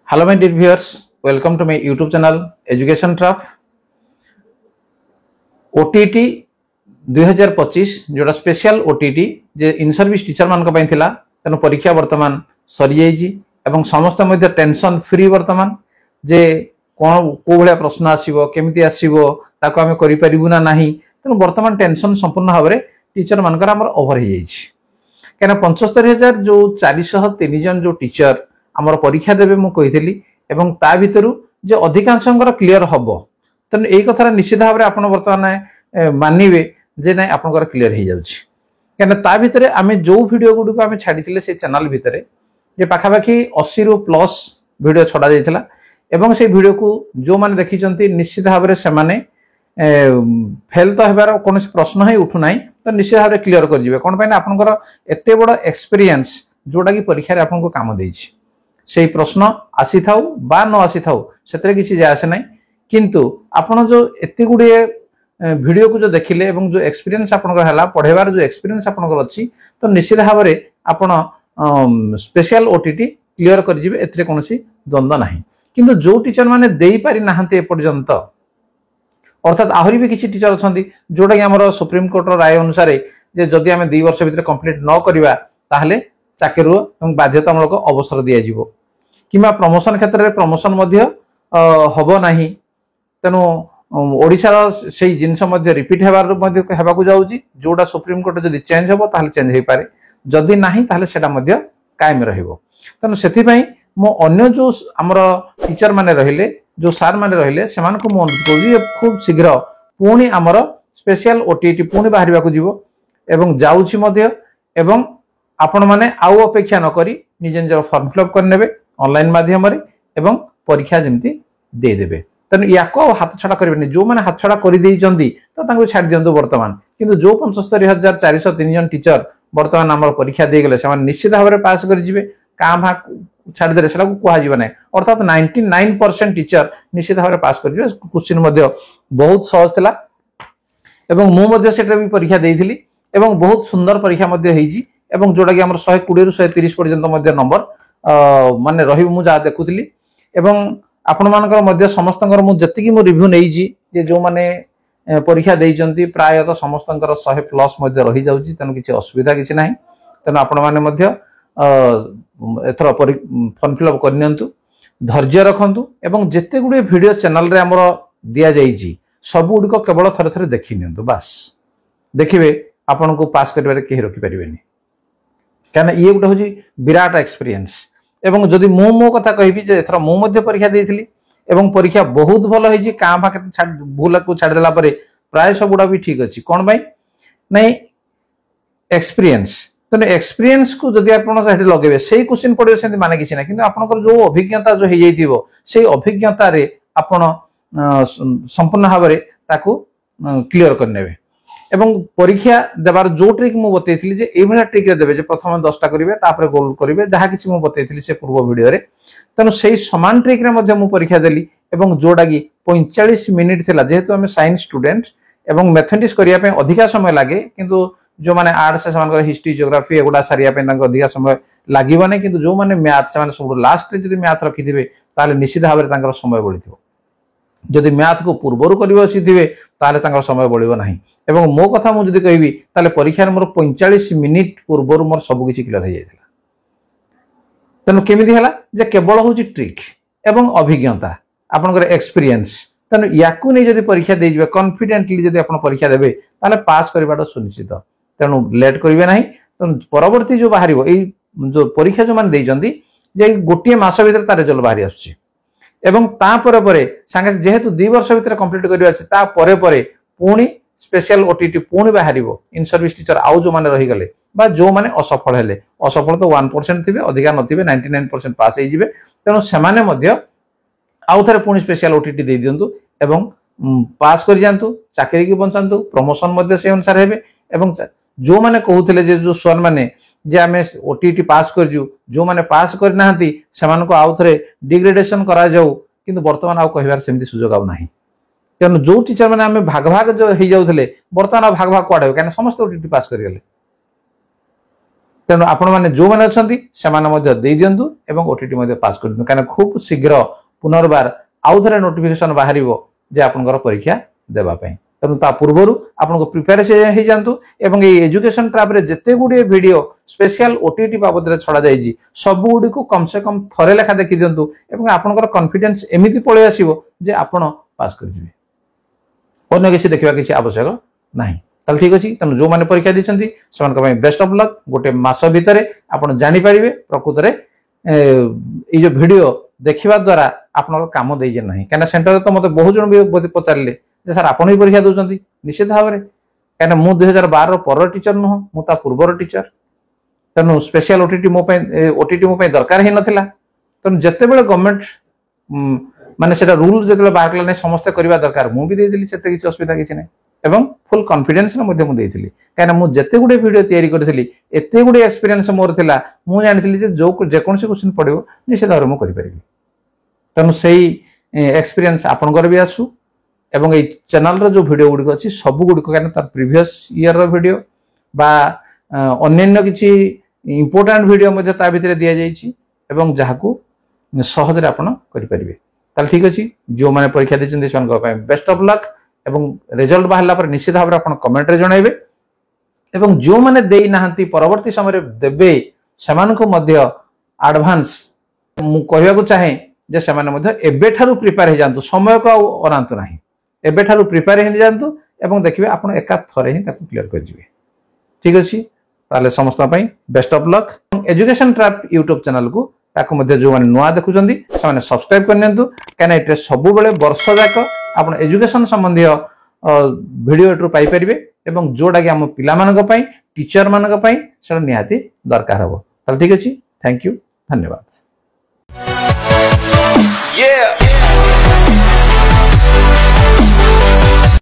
Hello my dear viewers, welcome to my YouTube channel Education Trap. OTT 2025 जोटा special OTT J in service teacher मान को थिला तेनो परीक्षा वर्तमान सरी जाईजी एवं समस्त मध्ये टेंशन फ्री वर्तमान जे कोन को भलिया प्रश्न आसीबो केमिति आसीबो ताको हम करि परिबु ना नाही तेनो वर्तमान टेंशन संपूर्ण भाबरे टीचर मानकर हमर ओवर हो जाईजी केना 75000 जो 403 जन जो टीचर आमर परीक्षा देबे मु कहितली एवं ता भितरु जे अधिकांशंकर क्लियर हबो तन एई कथार निश्चित भाबरे आपण वर्तमान मानिबे जे नै आपनकर क्लियर हो जाउछि केना ता भितरे आमे जो वीडियो गुडी को आमे छाडिथिले से चैनल भितरे जे पाखापाखी 80 रु प्लस वीडियो छडा जायथिला एवं से वीडियो को जो माने देखिचंती निश्चित भाबरे से माने फेल तो हेबार कोनोस प्रश्न है उठु नाही तो निश्चित भाबरे क्लियर कर जिवे कोन पय आपनकर एते बड़ एक्सपीरियंस जोडा की परीक्षा रे आपनको काम देइछि से प्रश्न आसी थाउ बा न आसी थाउ सेतरे किछि जे आसे नै किंतु आपण जो एते गुडी वीडियो को जो देखिले एवं जो एक्सपीरियंस आपनकर हला पढेबार जो एक्सपीरियंस आपनकर अछि तो निश्चित भाबरे आपण स्पेशल ओटीटी क्लियर कर जिवे एतरे कोनोसी द्वंद्व नाही किंतु जो टीचर माने देई पारि नाहंते ए पर्यंत अर्थात आहुरी भी किछि टीचर अछंती जोडा कि हमर सुप्रीम कोर्ट रो राय अनुसार जे जदि हमें 2 वर्ष भितर कंप्लीट न करिवा ताहले चाकरी एवं बाध्यतामूलक अवसर दिया जिवो किमा प्रमोशन क्षेत्र रे प्रमोशन मध्य हबो नाही तेनु ओडिसा रो सेही जिंस मध्य रिपीट हेबार मध्य हेबाकू जाउची जोडा सुप्रीम कोर्ट जदि चेंज हबो ताहले चेंज हेई पारे जदि नाही ताहले सेटा मध्य कायम रहिबो तेनु सेथि पई मो अन्य जो हमर टीचर माने रहिले जो सार माने रहिले सेमान को मन कोजी खूब शीघ्र पुणी हमर स्पेशल ओटीटी पुणी बाहरिबा को जीवो एवं जाउची मध्य एवं आपण माने आउ अपेक्षा न करी निजे निजे फॉर्म फिलअप कर नेबे ऑनलाइन माध्यम रे एवं परीक्षा जेमति दे देबे तन याको हाथ छडा करबेनी जो माने हाथ छडा करि देई जंदी तो तांको छाड़ दियंतु वर्तमान किंतु जो 75403 जन टीचर वर्तमान हमर परीक्षा दे गेले समान निश्चित भाबरे पास कर जिवे काम हा छाड़ देले सेला को कोहा जिवे नै अर्थात 99% टीचर निश्चित भाबरे पास कर जिवे क्वेश्चन मध्ये बहुत सहज थिला एवं मु मध्ये सेटा भी परीक्षा देइथिली एवं बहुत सुंदर परीक्षा मध्ये हेइजी एवं जोडा कि हमर 120 रु 130 पर्यंत मध्ये नंबर माने रहिबो मु जा देखुथिली एवं आपण मानकर मध्ये समस्तंकर मु जति मु रिव्यू नेइजी जे जो माने परीक्षा देइचंती प्राय तो समस्तंकर 100 प्लस मध्ये रहि जाउची तन किछि असुविधा किछि नाही तन आपण माने मध्ये एथरा फॉर्म फिलअप करनियंतु धैर्य रखंतु एवं जते गुडी वीडियो चैनल रे हमर दिया जाईची सब गुडी को केवल थरे थरे देखि नियंतु बस देखिबे आपण को पास करबारे केहि रोकि परिबेनी काना ये गुटा होजी विराट एक्सपीरियंस एवं जदि मो कथा कहबी जे एथरा मो मध्ये परीक्षा देइथिली एवं परीक्षा बहुत भलो होईची कामफा केते छाड़ भूल को छाड़ देला परे प्राय सब गुडा भी ठीक अछि कोन भाई नै एक्सपीरियंस तने एक्सपीरियंस को जदि आपण सेठी लगेबे सेही क्वेश्चन पडियो सेंति माने किछि ना किंतु आपनकर जो अभिज्ञता जो हे जाइथिबो सेही अभिज्ञता रे आपण संपूर्ण भाबरे ताको क्लियर करनेबे एवं परीक्षा देबार जो ट्रिक मु बतैथिली जे ए भला ट्रिक रे देबे जे प्रथम 10टा करिवे तापर गोल करिवे जहा किछि मु बतैथिली से पूर्व वीडियो रे तनो सेही समान ट्रिक रे मध्ये मु परीक्षा देली एवं जोडा की 45 मिनिट थिला जेहेतु हम साइंस स्टूडेंट एवं मैथमेटिक्स करिया पे अधिका समय लागे किंतु जो माने आर्ट्स से समान हिस्ट्री ज्योग्राफी एगुडा सारिया पे तांको अधिका समय लागिबो नै किंतु जो माने मैथ से माने सब लास्ट रे जदि मैथ रखि दिबे ताले निश्चित भाबरे तांकर समय बढिथिबो जदि मैथ को पूर्वरु करिवो सिथिबे ताले तांकर समय बढिबो नाही एवं मो कथा मु जदि कहबी ताले परीक्षा रे मोर 45 मिनिट पूर्वरु मोर सब किछि क्लियर हो जायतिला तनो केमिति हला जे केवल होची ट्रिक एवं अभिज्ञता आपनकर एक्सपीरियंस तनो याकु नै जदि परीक्षा दे जिवे कॉन्फिडेंटली जदि आपन परीक्षा देबे ताले पास करबाटा सुनिश्चित तनो लेट करिवे नाही तनो परवर्ती जो बाहरिबो एई जो परीक्षा जो मान देइजंदी जे गोटिए मास भीतर ता रिजल्ट बाहरी आछी एवं ता परे परे संगे जेहेतु 2 वर्ष भीतर कंप्लीट करिवा अछि ता परे परे पुणी स्पेशल ओटीटी पुणी बाहरिबो इन सर्विस टीचर आउ जो माने रहि गले बा जो माने असफल हेले असफल तो 1% थिबे अधिका नथिबे 99% पास हे जिवे तेनो सेमाने मध्य आउ थरे पुणी स्पेशल ओटीटी दे दियंतु एवं पास कर जानतु चाकरी की बंचांतु प्रमोशन मध्य से अनुसार हेबे एवं जो माने कहउथिले जे जो सर माने जे हमें ओटीटी पास कर जो माने पास कर नाहंती समान को आउ थरे डिग्रेडेशन करा जाऊ किंतु वर्तमान आउ कहिबार सेमति सुजोग आउ नाही कारण जो टीचर माने हमें भाग भाग जो हे जाउथिले वर्तमान भाग भाग कोडे कारण समस्त ओटीटी पास कर गेले तेणु आपण मैंने जो मैंने अच्छा से दे दिंतु और ओटीटी पास कर दिंतु कहीं खूब शीघ्र पुनर्बार आउ थे नोटिफिकेशन बाहर जे आपंकर परीक्षा देवाई तेणु ता पूर्व आपको प्रिपेयर हो जातु एवं एजुकेशन ट्रैप रे जिते गुड़े वीडियो स्पेशल ओटीटी बाबद छड़ा जाइए सब गुड़ी को कम से कम थरे लेखा देखी दिंतु एवं आपंकर कॉन्फिडेंस एमती पलि आसो जे आपण पास कर अन्य किसी देखा किसी आवश्यक ना ताल ठीक अच्छे तेणु जो मैंने परीक्षा दी से बेस्ट ऑफ लक गोटे मस भितर आप जानीपर प्रकृत में जो वीडियो देखा द्वारा आप कम देजे ना कहीं सेन्टर तो मतलब बहुत जन भी पचारे सर आप परीक्षा दौरान निश्चित भाव में कहीं मुझे 2012 पर टीचर नुह मुझा पूर्वर टीचर तेणु स्पेशल ओटीटी मो दरकार ही नाला तेणु जिते बड़े गवर्नमेंट माने रूल जो बाहर कला समस्ते करवा दरकार मुझे देदेली से किसी असुविधा किसी ना एवं फुल कॉन्फिडेंस मुझे कहीं मुझे गुड़े वीडियो तैयारी करी एत गुड़े एक्सपीरियंस मोर था मुझे जानी जो जेकोसी क्वेश्चन पड़ो निश्चित भाव में करी तेणु से एक्सपीरियंस आपंकर भी आसू एवं ये चैनल रो जो वीडियो गुड़िक अच्छी सब गुड़िक कहीं तार प्रीवियस ईयर रो वीडियो बा अन्य किसी इंपोर्टेंट वीडियो मध्य ता भितर दि जाइए एवं जहां सहजरे आपन करें ताल ठीक अच्छे जो मैंने परीक्षा दी बेस्ट ऑफ लक एवं रिजल्ट बाहर पर निश्चित भाव में कमेंट रे जनइबे एवं जो मैंने दे नाहंती परवर्ती समय देबे सेमानकु मध्य एडवांस मु कहबा चाहे जे सेमाने मध्य एबे ठारू प्रिपेयर हो जांतु समय को अनांतु नाही एबे ठारू प्रिपेयर हो जांतु एवं देखिबे आपण एका थरे ही ताकू क्लियर कर जिवे ठीक अछि ताले समस्त पई best of luck education trap YouTube channel को ताकू मध्य जो माने नुआ देखुचंदी से माने सब्सक्राइब करनियंतु काना एटे सब बेले वर्ष जाक आपण एजुकेशन संबंधी वीडियो एटू पाई परिबे एवं जोडा कि हम पिला मानक पई टीचर मानक पई सेटा निहाती दरकार हबो ताले ठीक अछि थैंक यू धन्यवाद।